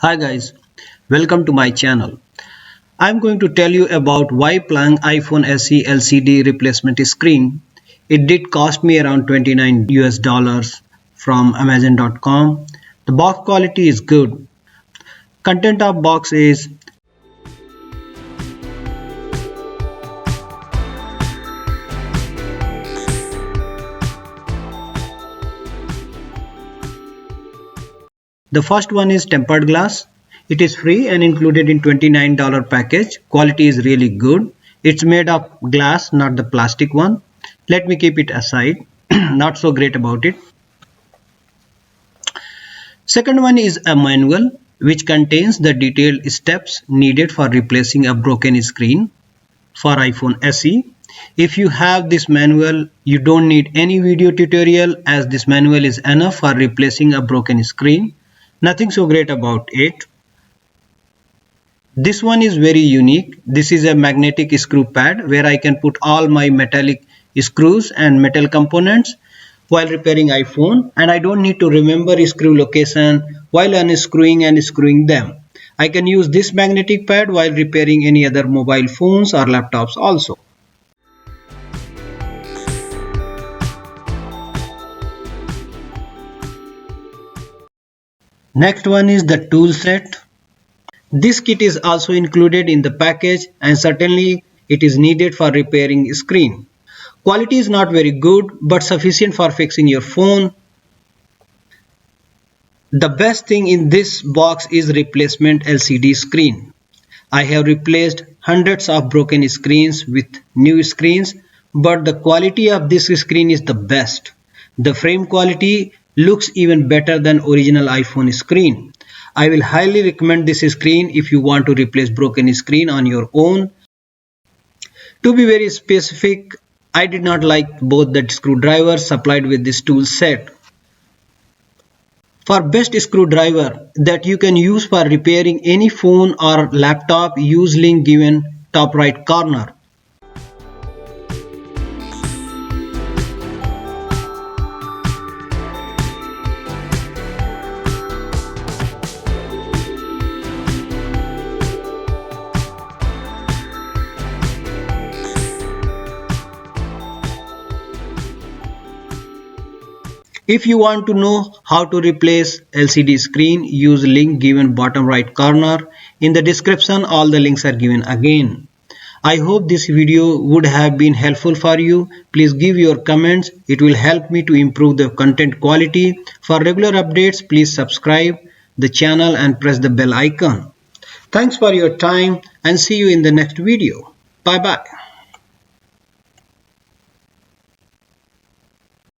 Hi guys, welcome to my channel. I'm going to tell you about YPLANG iPhone SE LCD replacement screen. It did cost me around 29 US dollars from Amazon.com. The box quality is good. Content of box is the first one is tempered glass. It is free and included in $29 package. Quality is really good. It's made of glass, not the plastic one. Let me keep it aside. Not so great about it. Second one is a manual which contains the detailed steps needed for replacing a broken screen for iPhone SE. If you have this manual, you don't need any video tutorial as this manual is enough for replacing a broken screen. Nothing so great about it. This one is very unique. This is a magnetic screw pad where I can put all my metallic screws and metal components while repairing iPhone, and I don't need to remember screw location while unscrewing and screwing them. I can use this magnetic pad while repairing any other mobile phones or laptops also. Next one is the tool set. This kit is also included in the package and certainly it is needed for repairing screen. Quality is not very good but sufficient for fixing your phone. The best thing in this box is replacement LCD screen. I have replaced hundreds of broken screens with new screens, but the quality of this screen is the best. The frame quality looks even better than original iPhone screen. I will highly recommend this screen if you want to replace broken screen on your own. To be very specific, I did not like both the screwdrivers supplied with this tool set. For best screwdriver that you can use for repairing any phone or laptop, use link given top right corner. If you want to know how to replace LCD screen, use link given bottom right corner. In the description, all the links are given again. I hope this video would have been helpful for you. Please give your comments. It will help me to improve the content quality. For regular updates, please subscribe the channel and press the bell icon. Thanks for your time and see you in the next video. Bye bye.